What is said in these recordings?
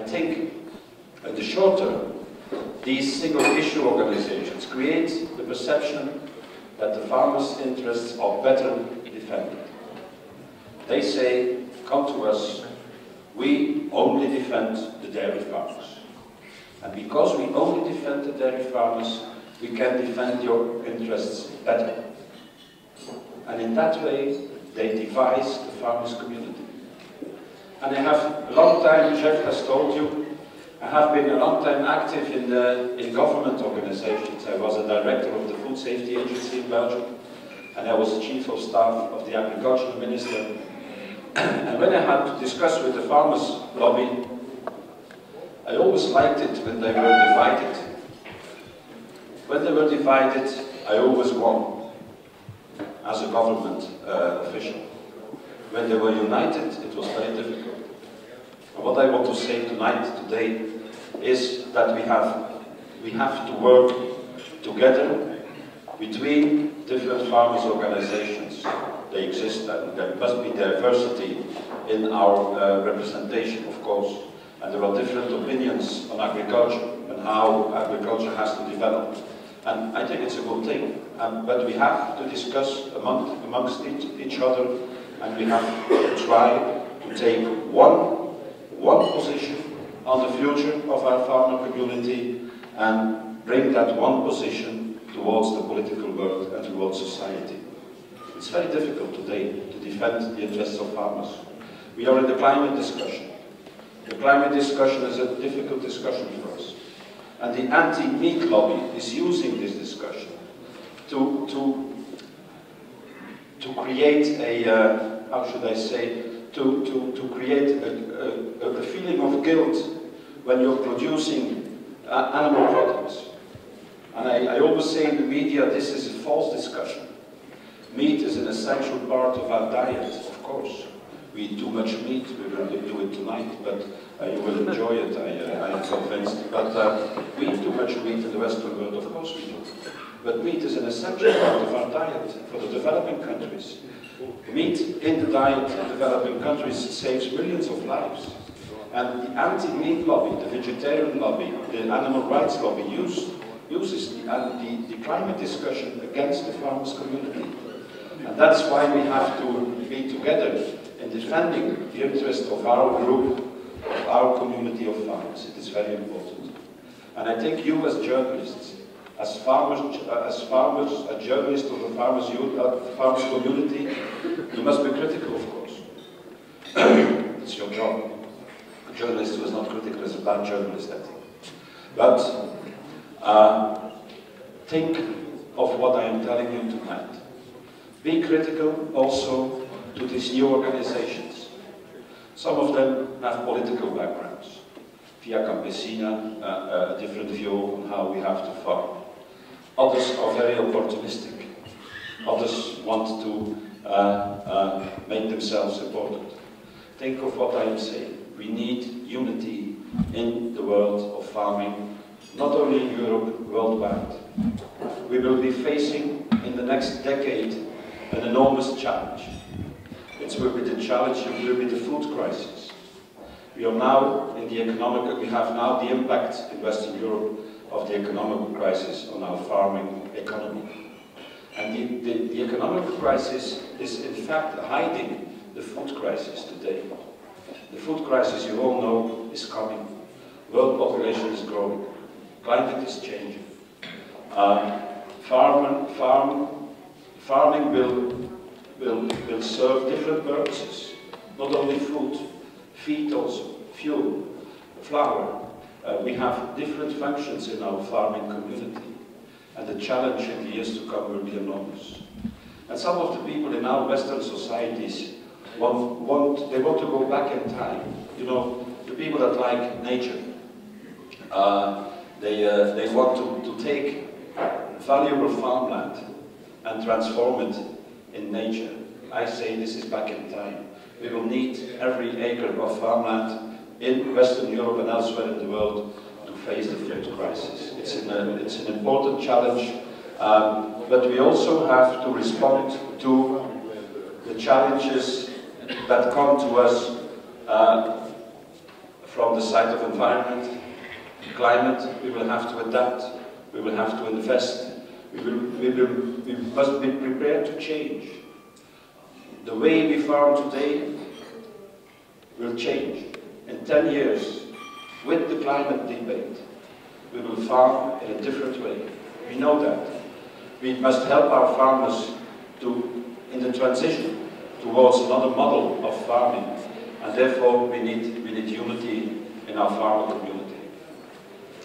think in the short term, these single-issue organizations create the perception that the farmers' interests are better defended. They say, come to us, we only defend the dairy farmers. And because we only defend the dairy farmers, we can defend your interests better. And in that way, they devise the farmers' community. And I have a long time, Jeff has told you, I have been a long time active in government organizations. I was a director of the Food Safety Agency in Belgium, and I was chief of staff of the agricultural minister. And when I had to discuss with the farmers' lobby, I always liked it when they were divided. When they were divided, I always won as a government official. When they were united, it was very difficult. And what I want to say today, is that we have to work together between different farmers' organizations. They exist, and there must be diversity in our representation, of course. And there are different opinions on agriculture and how agriculture has to develop. And I think it's a good thing. But we have to discuss amongst each other, and we have to try to take one position on the future of our farmer community and bring that one position towards the political world and towards society. It's very difficult today to defend the interests of farmers. We are in the climate discussion. The climate discussion is a difficult discussion for us. And the anti-meat lobby is using this discussion to create a, how should I say, to create a feeling of guilt when you're producing animal products. And I always say in the media, this is a false discussion. Meat is an essential part of our diet, of course. We eat too much meat, we will do it tonight, but you will enjoy it, I am convinced. But we eat too much meat in the Western world, of course we do. But meat is an essential part of our diet for the developing countries. Meat in the diet in developing countries saves millions of lives. And the anti-meat lobby, the vegetarian lobby, the animal rights lobby uses the climate discussion against the farmers' community. And that's why we have to be together in defending the interest of our group, of our community of farmers. It is very important. And I think you as journalists, as farmers, a journalist of the farmers community, you must be critical, of course. It's your job. A journalist who is not critical is a bad journalist, I think. But think of what I am telling you tonight. Be critical also to these new organizations. Some of them have political backgrounds. Via Campesina, a different view on how we have to farm. Others are very opportunistic. Others want to make themselves important. Think of what I am saying. We need unity in the world of farming, not only in Europe, worldwide. We will be facing, in the next decade, an enormous challenge. It will be the challenge, it will be the food crisis. We are now in the economic, we have now the impact in Western Europe of the economic crisis on our farming economy. And the economic crisis is in fact hiding the food crisis today. The food crisis, you all know, is coming. World population is growing. Climate is changing. Farming will serve different purposes. Not only food, feed also, fuel, flour. We have different functions in our farming community. And the challenge in the years to come will be enormous. And some of the people in our Western societies want to go back in time. You know, the people that like nature, they want to take valuable farmland and transform it in nature. I say this is back in time. We will need every acre of farmland in Western Europe and elsewhere in the world to face the food crisis. It's an important challenge, but we also have to respond to the challenges that come to us from the side of environment, climate, we will have to adapt, we will have to invest, we must be prepared to change. The way we farm today will change. In 10 years, with the climate debate, we will farm in a different way. We know that. We must help our farmers in the transition towards another model of farming, and therefore we need unity in our farmer community.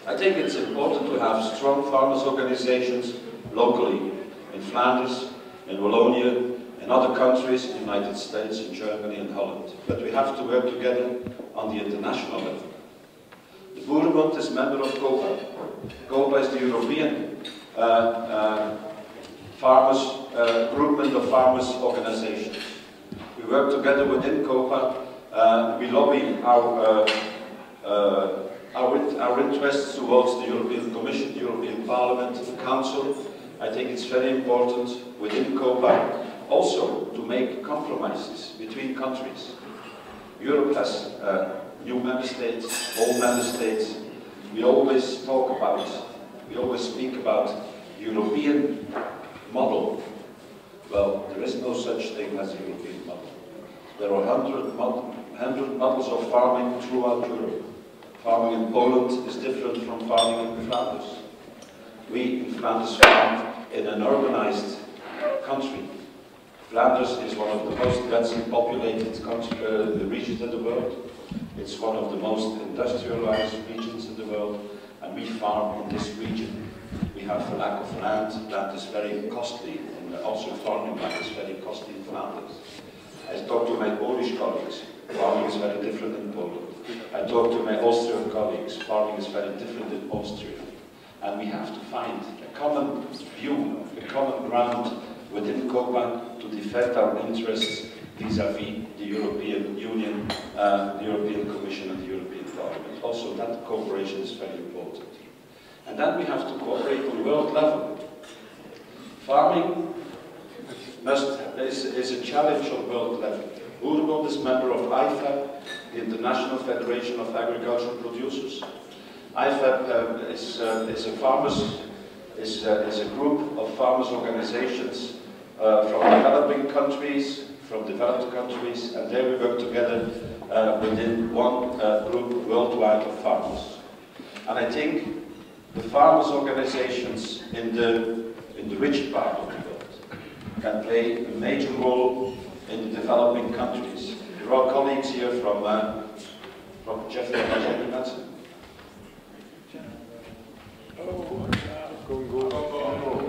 I think it's important to have strong farmers' organizations locally, in Flanders, in Wallonia, in other countries, in the United States, in Germany and Holland. But we have to work together on the international level. The Boerenbond is member of COPA. COPA is the European groupment of farmers' organizations. We work together within COPA. We lobby our interests towards the European Commission, the European Parliament, the Council. I think it's very important within COPA also to make compromises between countries. Europe has new member states, old member states. We always speak about European model. Well, there is no such thing as a European model. There are 100 models of farming throughout Europe. Farming in Poland is different from farming in Flanders. We in Flanders farm in an urbanized country. Flanders is one of the most densely populated regions in the world. It's one of the most industrialized regions in the world, and we farm in this region. We have a lack of land. Land is very costly, and also farming land is very costly in Flanders. I talk to my Polish colleagues. Farming is very different in Poland. I talk to my Austrian colleagues. Farming is very different in Austria. And we have to find a common view, a common ground within COPA to defend our interests vis-à-vis the European Union, the European Commission and the European Parliament. Also, that cooperation is very important. And then we have to cooperate on world level. Farming is a challenge on world level. Boerenbond is member of IFAP, the International Federation of Agricultural Producers. IFAP is a group of farmers' organizations from developing countries, from developed countries, and there we work together within one group worldwide of farmers. And I think the farmers' organizations in the rich part of the world can play a major role in the developing countries. There are colleagues here from Jeffrey